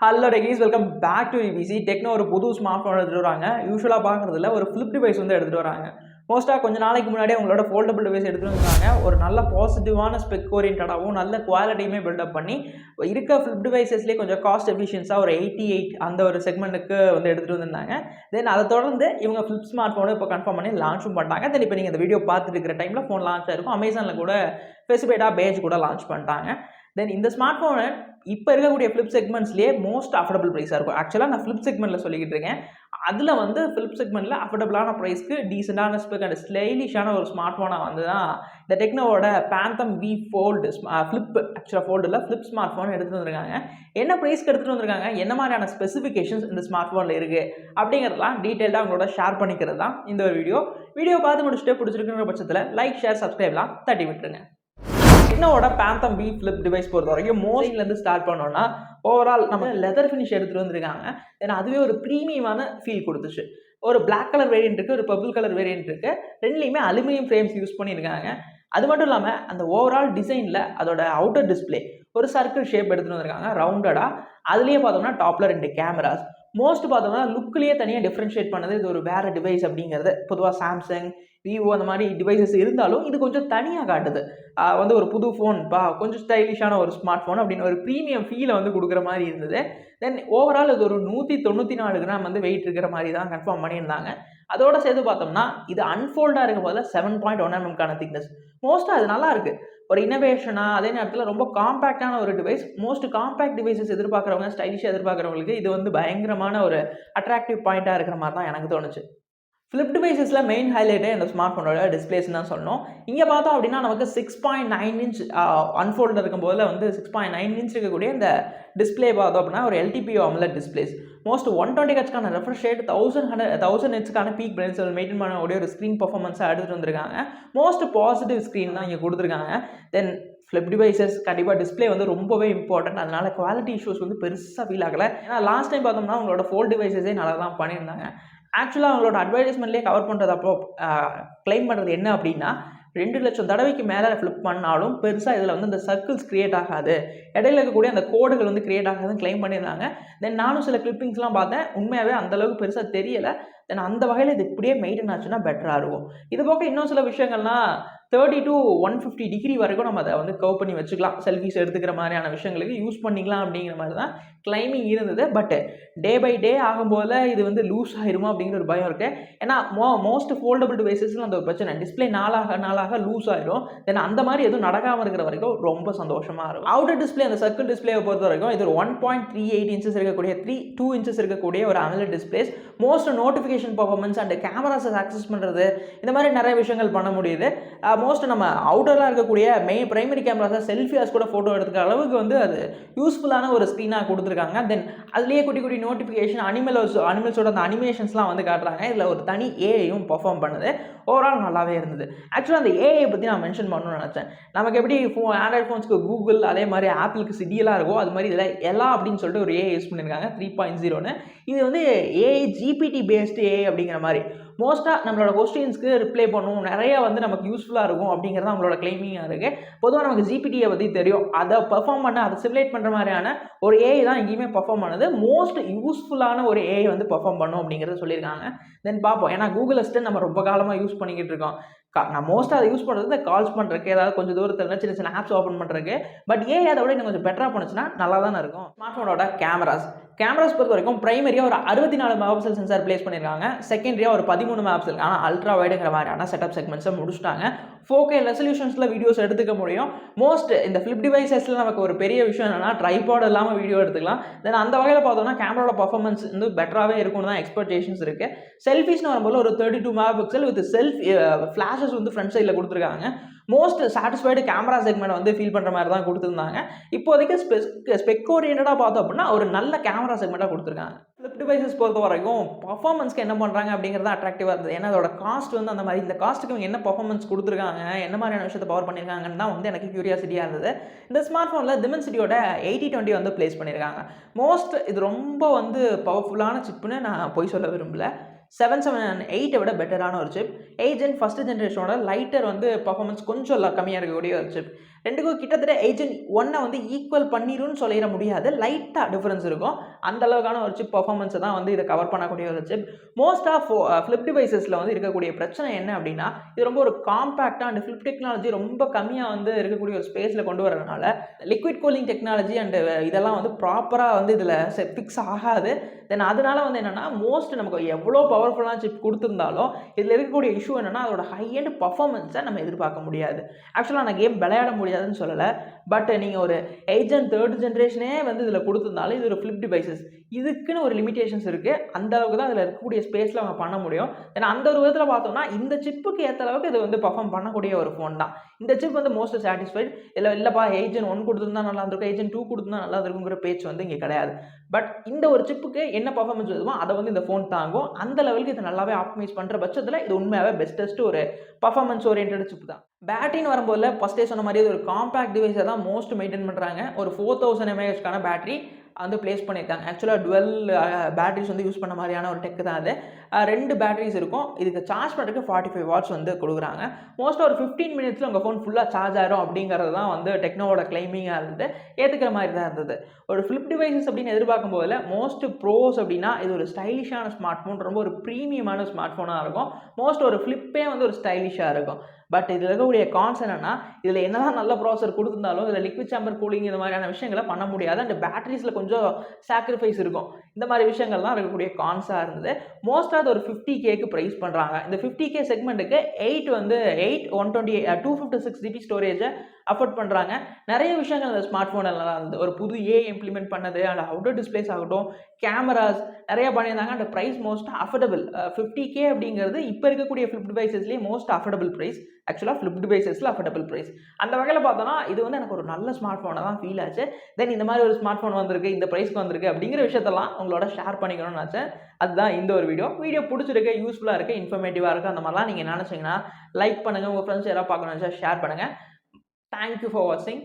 Hello techies, welcome back to EPC. Tecno ஒரு புது smart phone எடுத்துகிட்டு வராங்க. யூஸ்வலாக பார்க்குறதுல ஒரு ஃப்ளிப் டிவைஸ் வந்து எடுத்துகிட்டு வராங்க. மோஸ்ட்டாக கொஞ்சம் நாளைக்கு முன்னாடியே உங்களோட ஃபோல்டபுள் டிவைஸ் எடுத்துகிட்டு வந்தாங்க. ஒரு நல்ல பாசிட்டிவான ஸ்பெக் ஓரியன்டாகவும் நல்ல குவாலிட்டியுமே பில்டப் பண்ணி இருக்க ஃப்ளிப் டிவைசஸ்லேயே கொஞ்சம் காஸ்ட் எஃபிஷியன்ஸாக ஒரு 88 அந்த ஒரு செக்மெண்ட்டுக்கு வந்து எடுத்துகிட்டு வந்திருந்தாங்க. தென் அதை தொடர்ந்து இவங்க ஃப்ளிப் ஸ்மார்ட் ஃபோனை இப்போ கன்ஃபார்ம் பண்ணி லான்ச்சும் பண்ணிட்டாங்க. தென் இப்போ நீங்கள் இந்த வீடியோ பார்த்துட்டு இருக்கிற டைமில் ஃபோன் லான்ச் ஆயிருக்கும். அமேசானில் கூட ஸ்பெசிஃபைடாக பேஜ் கூட லான்ச் பண்ணிட்டாங்க. தென் இந்த ஸ்மார்ட் ஃபோனை இப்போ இருக்கக்கூடிய ஃப்ளிப் செக்மெண்ட்ஸ்லேயே மோஸ்ட் அஃபோர்டபுள் ப்ரைஸாக இருக்கும். ஆக்சுவலாக நான் ஃப்ளிப் செக்மெண்ட்டில் சொல்லிக்கிட்டு இருக்கேன். அதில் வந்து ஃப்ளிப் செக்மெண்ட்டில் அஃபோர்டபுளான ப்ரைஸ்க்கு டீசெண்டான ஸ்பெக் அண்ட் ஸ்டைலிஷான ஒரு ஸ்மார்ட் ஃபோனாக வந்து தான் இந்த டெக்னோவோட Phantom V ஃப்ளிப் ஆக்சுவலாக ஃபோல்டு இல்லை ஃப்ளிப் ஸ்மார்ட் ஃபோன் எடுத்துகிட்டு வந்திருக்காங்க. என்ன ப்ரைஸ்க்கு எடுத்துகிட்டு வந்திருக்காங்க, என்ன மாதிரியான ஸ்பெசிஃபிகேஷன்ஸ் இந்த ஸ்மார்ட் ஃபோனில் இருக்குது அப்படிங்கிறதுலாம் டீட்டெயிலாக அவங்களோட ஷேர் பண்ணிக்கிறது தான் இந்த ஒரு வீடியோ பார்த்து முடிச்சுட்டு பிடிச்சிருக்குங்கிற பட்சத்தில் லைக், ஷேர், சப்ஸ்கிரைப்லாம் தட்டி விட்டுருங்க. டெக்னோவோட Phantom V Flip டிவைஸ் பொறுத்த வரைக்கும் மோஸ்ட்லேருந்து ஸ்டார்ட் பண்ணோன்னா ஓவரால் நம்ம லெதர் ஃபினிஷ் எடுத்துகிட்டு வந்திருக்காங்க. ஏன்னா அதுவே ஒரு ப்ரீமியமான ஃபீல் கொடுத்துச்சு. ஒரு பிளாக் கலர் வேரியன்ட் இருக்குது, ஒரு பர்பிள் கலர் வேரியன்ட் இருக்குது. ரெண்டுலேயுமே அலுமினியம் ஃப்ரேம்ஸ் யூஸ் பண்ணியிருக்காங்க. அது மட்டும் இல்லாமல் அந்த ஓவரால் டிசைனில் அதோட அவுட்டர் டிஸ்பிளே ஒரு சர்க்கிள் ஷேப் எடுத்துகிட்டு வந்திருக்காங்க ரவுண்டடாக. அதுலேயே பார்த்தோம்னா டாப்பில் 2 கேமராஸ். மோஸ்ட் பார்த்தோம்னா லுக்லேயே தனியாக டிஃப்ரென்ஷியேட் பண்ணது இது ஒரு வேறு டிவைஸ் அப்படிங்கிறது. பொதுவாக சாம்சங், விவோ அந்த மாதிரி டிவைசஸ் இருந்தாலும் இது கொஞ்சம் தனியாக காட்டுது. வந்து ஒரு புது ஃபோன் கொஞ்சம் ஸ்டைலிஷான ஒரு ஸ்மார்ட் ஃபோன் அப்படின்னு ஒரு ப்ரீமியம் ஃபீலை வந்து கொடுக்குற மாதிரி இருந்தது. தென் ஓவரால் இது ஒரு 194 கிராம் வந்து வெயிட் இருக்கிற மாதிரி தான் கன்ஃபார்ம் பண்ணியிருந்தாங்க. அதோட சேர்த்து பார்த்தோம்னா இது அன்ஃபோல்டாக இருக்கும் போதில் 7.1 mm திக்னஸ். மோஸ்ட்டாக அது நல்லா இருக்குது. ஒரு இன்னோவேஷனாக, அதே நேரத்தில் ரொம்ப காம்பேக்டான ஒரு டிவைஸ். மோஸ்ட் காம்பேக்ட் டிவைசஸ் எதிர்பார்க்குறவங்க, ஸ்டைலிஷாக எதிர்பார்க்குறவங்களுக்கு இது வந்து பயங்கரமான ஒரு அட்ராக்டிவ் பாயிண்ட்டாக இருக்கிற மாதிரி தான் எனக்கு தோணுச்சு. ஃப்ளிப் டிவைசஸில் மெயின் ஹைலைட்டே இந்த ஸ்மார்ட் ஃபோனோட டிஸ்பிளேஸ் தான் சொல்லணும். இங்கே பார்த்தோம் அப்படின்னா நமக்கு 6.9 inch அன்ஃபோல்டு இருக்கும்போதில் வந்து 6.9 inch இருக்கக்கூடிய இந்த டிஸ்பிளே பார்த்தோம் அப்படின்னா ஒரு LTPO AMOLED டிஸ்பிளேஸ். மோஸ்ட் 120 ஹெச்க்கான ரெஃப்ரெஷ் ரேட், 1000 ஹெச்க்கான பீக் பிரைட்னஸ் மெயின்டைன் பண்ணக்கூடிய ஒரு ஸ்க்ரீன் பர்ஃபார்மன்ஸாக எடுத்துகிட்டு வந்திருக்காங்க. மோஸ்ட் பாசிட்டிவ் ஸ்க்ரீன் தான் இங்கே கொடுத்துருக்காங்க. தென் ஃப்ளிப் டிவைசஸ் கண்டிப்பாக டிஸ்பிளே வந்து ரொம்பவே இம்பார்ட்டன்ட். அதனால் குவாலிட்டி இஷ்யூஸ் வந்து பெருசாக ஃபீல் ஆகலை. ஏன்னா லாஸ்ட் டைம் பார்த்தோம்னா உங்களோட ஃபோல்ட் டிவைசஸே நல்லா தான் பண்ணியிருந்தாங்க. ஆக்சுவலாக அவங்களோட அட்வர்டைஸ்மெண்ட்லேயே கவர் பண்ணுறது அப்போ கிளைம் பண்ணுறது என்ன அப்படின்னா 2 லட்சம் தடவைக்கு மேலே ஃப்ளிப் பண்ணாலும் பெருசாக இதில் வந்து இந்த சர்க்கிள்ஸ் க்ரியேட் ஆகாது, இடையில இருக்கக்கூடிய அந்த கோடுகள் வந்து க்ரியேட் ஆகாதுன்னு கிளைம் பண்ணியிருந்தாங்க. தென் நானும் சில கிளிப்பிங்ஸ்லாம் பார்த்தேன், உண்மையாகவே அந்தளவுக்கு பெருசாக தெரியலை. தென் அந்த வகையில் இது இப்படியே மெயின்டைன் ஆச்சுன்னா பெட்டராக இருக்கும். இது போக இன்னும் சில விஷயங்கள்லாம் 30 to 150 டிகிரி வரைக்கும் நம்ம அதை வந்து கவ் பண்ணி வச்சுக்கலாம். செல்ஃபிஸ் எடுத்துக்கிற மாதிரியான விஷயங்களுக்கு யூஸ் பண்ணிக்கலாம் அப்படிங்கிற மாதிரி தான் கிளைமிங் இருந்தது. பட் டே பை டே ஆகும்போது இது வந்து லூஸ் ஆகிருமா அப்படிங்கிற ஒரு பயம் இருக்குது. ஏன்னா மோஸ்ட் ஃபோல்டபுள் டிவைசஸில் அந்த ஒரு பிரச்சனை, டிஸ்பிளே நாளாக லூஸ் ஆகிடும். தென் அந்த மாதிரி எதுவும் நடக்காமல் இருக்கிற வரைக்கும் ரொம்ப சந்தோஷமாக இருக்கும். அவுட்டர் டிஸ்பிளே அந்த சர்க்கிள் டிஸ்பிளேவை பொறுத்த வரைக்கும் இது ஒரு 1.38 inches இருக்கக்கூடிய 2 inches இருக்கக்கூடிய ஒரு AMOLED displays. Most notification performance and கேமராஸை ஆக்சஸ் பண்ணுறது இந்த மாதிரி நிறைய விஷயங்கள் பண்ண முடியுது. மோஸ்ட் நம்ம அவுட்டரில் இருக்கக்கூடிய பிரைமரி கேமராஸை செல்ஃபியாஸ் கூட ஃபோட்டோ எடுத்துக்கிற அளவுக்கு வந்து அது யூஸ்ஃபுல்லான ஒரு ஸ்க்ரீனாக கொடுத்துருக்காங்க. தென் அதுலேயே குட்டி நோட்டிஃபிகேஷன் அனிமல்ஸோட அந்த அனிமேஷன்ஸ்லாம் வந்து காட்டுறாங்க. இதில் ஒரு தனி ஏஐயும் பர்ஃபார்ம் பண்ணுது. ஓவரால் நல்லாவே இருந்தது. ஆக்சுவலாக அந்த ஏஐ பற்றி நான் மென்ஷன் பண்ணணும்னு நினச்சேன். நமக்கு எப்படி ஆண்ட்ராய்ட் ஃபோன்ஸ்க்கு கூகுள், அதே மாதிரி ஆப்பிளுக்கு சிடியெல்லாம் இருக்கும், அது மாதிரி இதில் எல்லா அப்படின்னு சொல்லிட்டு ஒரு ஏஐ யூஸ் பண்ணியிருக்காங்க 3.0ன்னு. இது வந்து ஏஐ GPT பேஸ்டு ஏஐ அப்படிங்கிற மாதிரி மோஸ்ட்டாக நம்மளோட கொஸ்டின்ஸ்க்கு ரிப்ளை பண்ணும், நிறையா வந்து நமக்கு யூஸ்ஃபுல்லாக இருக்கும் அப்படிங்கிறது அவங்களோட கிளைமிங்காக இருக்குது. பொதுவாக நமக்கு GPTயை பற்றி தெரியும், அதை பர்ஃபார்ம் பண்ண, அதை சிமுலேட் பண்ணுற மாதிரியான ஒரு ஏஐ தான் எங்கேயுமே பர்ஃபார்ம் பண்ணுது. மோஸ்ட் யூஸ்ஃபுல்லான ஒரு ஏஐ வந்து பர்ஃபார்ம் பண்ணும் அப்படிங்கிறத சொல்லியிருக்காங்க. தென் பார்ப்போம். ஏன்னா கூகுள் அசிஸ்டன்ட் நம்ம ரொம்ப காலமாக யூஸ் பண்ணிக்கிட்டு இருக்கோம். நான் மோஸ்ட்டாக அதை யூஸ் பண்ணுறது இந்த கால்ஸ் பண்ணுறதுக்கு, ஏதாவது கொஞ்சம் தூரத்தில் சின்ன ஆப்ஸ் ஓப்பன் பண்ணுறதுக்கு. பட் ஏஐ அதை விட இன்னும் கொஞ்சம் பெட்டராக பண்ணுச்சுன்னா நல்லா தானே இருக்கும். ஸ்மார்ட் ஃபோனோட கேமராஸ் பொறுத்த வரைக்கும் பிரைமரியாக ஒரு 64 மெகாபிக்சல் சென்சார் பிளேஸ் பண்ணியிருக்காங்க. செகண்டரியாக ஒரு 13 மெகாபிக்சல், ஆனால் அல்ட்ரா வைடுங்கிற மாதிரியான செட்டப் செக்மெண்ட்ஸை முடிச்சுட்டாங்க. 4K ரெசல்யூஷன்ஸில் வீடியோஸ் எடுத்துக்க முடியும். மோஸ்ட் இந்த ஃப்ளிப் டிவைசஸில் நமக்கு ஒரு பெரிய விஷயம் என்னென்னா ட்ரைபாட் இல்லாமல் வீடியோ எடுத்துக்கலாம். தென் அந்த வகையில் பார்த்தோம்னா கேமராவோட பர்ஃபார்மன்ஸ் வந்து பெட்டராகவே இருக்கும்னு தான் எக்ஸ்பெக்டேஷன்ஸ் இருக்குது. செல்ஃபிஸ்னு வரும்போது ஒரு 32 மெகாபிக்சல் வித் ஃப்ளாஷஸ் வந்து ஃப்ரண்ட் சைடில் கொடுத்துருக்காங்க. மோஸ்ட் சாட்டிஸ்ஃபைடு கேமரா செக்மெண்ட் வந்து ஃபீல் பண்ணுற மாதிரி தான் கொடுத்துருந்தாங்க. இப்போதைக்கு ஸ்பெக் ஓரியன்டாக பார்த்தோம் அப்படின்னா ஒரு நல்ல கேமரா செக்மெண்ட்டாக கொடுத்துருக்காங்க. ஃப்ளிப் டிவைசஸ் பொறுத்த வரைக்கும் பர்ஃபார்மன்ஸ்க்கு என்ன பண்ணுறாங்க அப்படிங்கிறது அட்ராக்டிவாக இருந்தது. ஏன்னா அதோட காஸ்ட் வந்து அந்த மாதிரி, இந்த காஸ்ட்டுக்கு இவங்க என்ன பர்ஃபார்மன்ஸ் கொடுத்துருக்காங்க, என்ன மாதிரியான விஷயத்தை பவர் பண்ணியிருக்காங்கன்னு தான் வந்து எனக்கு கியூரியாசிட்டியாக இருந்தது. இந்த ஸ்மார்ட் ஃபோனில் டிமென்சிட்டியோட 8020 வந்து பிளேஸ் பண்ணியிருக்காங்க. மோஸ்ட் இது ரொம்ப வந்து பவர்ஃபுல்லான சிப்புன்னு நான் போய் சொல்ல விரும்பல. 778 விட பெட்டரான ஒரு சிப். 8 Gen ஃபஸ்ட் ஜென்ரேஷனோட லைட்டர் வந்து பர்ஃபார்மன்ஸ் கொஞ்சம் கம்மியாக இருக்கக்கூடிய ஒரு சிப். ரெண்டுக்கும் கிட்டத்தட்ட ஏஜென்ட் 1 வந்து ஈக்குவல் பண்ணிரும்னு சொல்லிட முடியாது. லைட்டா டிஃபரன்ஸ் இருக்கும். அந்த அளவுக்கான ஒரு சிப் பெர்ஃபார்மன்ஸ் தான் வந்து இத கவர் பண்ணக்கூடிய ஒரு சிப். மோஸ்ட் ஆஃப் ஃபிளிப் டிவைசஸ்ல வந்து இருக்கக்கூடிய பிரச்சனை என்ன அப்படின்னா, இது ரொம்ப ஒரு காம்பாக்ட்டா அண்ட் ஃபிளிப் டெக்னாலஜி ரொம்ப கம்மியா வந்து இருக்கக்கூடிய ஒரு ஸ்பேஸ்ல கொண்டு வரதுனால, லிக்விட் கூலிங் டெக்னாலஜி அண்ட் இதெல்லாம் வந்து ப்ராப்பரா வந்து இதுல ஃபிக்ஸ் ஆகாது. தென் அதனால வந்து என்னன்னா, மோஸ்ட் நமக்கு எவ்வளோ பவர்ஃபுல்லான சிப் குடுத்திருந்தாலும், இதுல இருக்கக்கூடிய இஷ்யூ என்னன்னா, அதோட ஹை எண்ட் பெர்ஃபார்மன்ஸ நம்ம எதிர்பார்க்க முடியாது. ஆக்சுவலா நான் கேம் விளையாட முடியாதுன்னு சொல்லல. பட் நீங்க ஒரு 8th ஜென் 3rd ஜெனரேஷனே வந்து இதுல குடுத்திருந்தாலும், இது ஒரு ஃபிளிப் டிவைசஸ். இதுக்குன்னு ஒரு லிமிட்டேஷன்ஸ் இருக்கு. அந்த அளவுக்கு தான் இதுல இருக்கக்கூடிய ஸ்பேஸ்ல அவங்க பண்ண முடியும். ஏன்னா அந்த ஒரு விதத்துல பார்த்தோம்னா, இந்த சிப்புக்கு ஏத்த அளவுக்கு இது வந்து பெர்ஃபார்ம் பண்ணக்கூடிய ஒரு ஃபோன் தான். இந்த சிப் வந்து மோஸ்ட் சாட்டிஸ்ஃபைட். இல்லப்பா 8th ஜென் 1 குடுத்திருந்தா நல்லா இருந்திருக்கும், 8th ஜென் 2 குடுத்திருந்தா நல்லா இருந்திருக்குங்கிற பேச்சு வந்து இங்க கிடையாது. பட் இந்த ஒரு சிப்புக்கு என்ன பெர்ஃபார்மன்ஸ் வருமோ, அத வந்து இந்த ஃபோன் தாங்கும். அந்த லெவலுக்கு இது நல்லாவே ஆப்டிமைஸ் பண்ற பட்சத்துல, இது உண்மையாவே பெஸ்டஸ்ட் ஒரு பெர்ஃபார்மன்ஸ் ஓரியன்டட் சிப் தான். பேட்டரின்னு வரும்போதுல ஃபர்ஸ்ட்டே சொன்ன மாரி இது ஒரு காம்பாக்ட் டிவைஸா தான் மோஸ்ட் மெயின்டெயின் பண்றாங்க. ஒரு 4000 mAhக்கான பேட்டரி வந்து பிளேஸ் பண்ணியிருக்காங்க. ஆக்சுவலா டுவெல் பேட்டரிஸ் வந்து யூஸ் பண்ண மாதிரியான ஒரு டெக் தான் அது. 2 பேட்டரிஸ் இருக்கும். இதுக்கு சார்ஜ் பண்ணுறதுக்கு 45 வாட்ஸ் வந்து குடுக்குறாங்க. மோஸ்ட்டாக ஒரு 15 மினிட்ஸில் உங்கள் ஃபோன் ஃபுல்லாக சார்ஜ் ஆயிரும் அப்படிங்கிறது தான் வந்து டெக்னோவோட கிளைமிங்காக இருந்தது. ஏற்றுக்கிற மாதிரி தான் இருந்தது. ஒரு ஃபிளிப் டிவைசஸ் அப்படின்னு எதிர்பார்க்கும் போதில் மோஸ்ட் ப்ரோஸ் அப்படின்னா இது ஒரு ஸ்டைலிஷான ஸ்மார்ட் ஃபோன், ரொம்ப ஒரு ப்ரீமியமான ஸ்மார்ட் ஃபோனாக இருக்கும். மோஸ்ட் ஒரு ஃபிளிப்பே வந்து ஒரு ஸ்டைலிஷாக இருக்கும். பட் இதில் இருக்கக்கூடிய கான்ஸ் என்னன்னா, இதில் என்னதான் நல்ல ப்ராசஸர் கொடுத்திருந்தாலும் இதில் லிக்விட் சேம்பர் கூலிங் இந்த மாதிரியான விஷயங்களை பண்ண முடியாது. அண்ட் பேட்டரிஸில் கொஞ்சம் சாக்ரிஃபைஸ் இருக்கும். இந்த மாதிரி விஷயங்கள் தான் இருக்கக்கூடிய கான்ஸாக இருந்தது. மோஸ்ட்டாக அது ஒரு 50Kக்கு ப்ரைஸ் பண்ணுறாங்க. இந்த 50K செக்மெண்ட்டுக்கு 8 128 256 GB ஸ்டோரேஜை அஃபோர்ட் பண்ணுறாங்க. நிறைய விஷயங்கள் அந்த ஸ்மார்ட் ஃபோனில் நல்லா இருந்தது. ஒரு புது இம்ப்ளிமெண்ட் பண்ணது அண்ட் அவுட்டர் டிஸ்பிளேஸ் ஆகட்டும், கேமராஸ் நிறைய பண்ணியிருந்தாங்க. And price most affordable. 50K அப்படிங்கிறது இப்போ இருக்கக்கூடிய ஃபிளிப் டிவைசஸ்லேயே மோஸ்ட் அஃபோர்டபுள் ப்ரைஸ். ஆக்சுவலாக ஃபிளிப் டிவைசஸில் அஃபோர்டபுள் ப்ரைஸ். அந்த வகையில் பார்த்தோன்னா இது வந்து எனக்கு ஒரு நல்ல ஸ்மார்ட் ஃபோனாக தான் ஃபீல் ஆச்சு. தென் இந்த மாதிரி ஒரு ஸ்மார்ட் ஃபோன் வந்திருக்கு, இந்த ப்ரைஸ்க்கு வந்திருக்கு அப்படிங்கிற விஷயத்தெல்லாம் உங்களோட ஷேர் பண்ணிக்கணும்னு நினச்சேன். அதுதான் இந்த ஒரு வீடியோ பிடிச்சிருக்கு, யூஸ்ஃபுல்லாக இருக்குது, இன்ஃபர்மேட்டிவாக இருக்குது. அந்த மாதிரிலாம் நீங்கள் நினச்சிங்கன்னா லைக் பண்ணுங்கள். உங்கள் ஃப்ரெண்ட்ஸ் யாராவது பார்க்கணும்னு நினச்சா ஷேர் பண்ணுங்கள். Thank you for watching.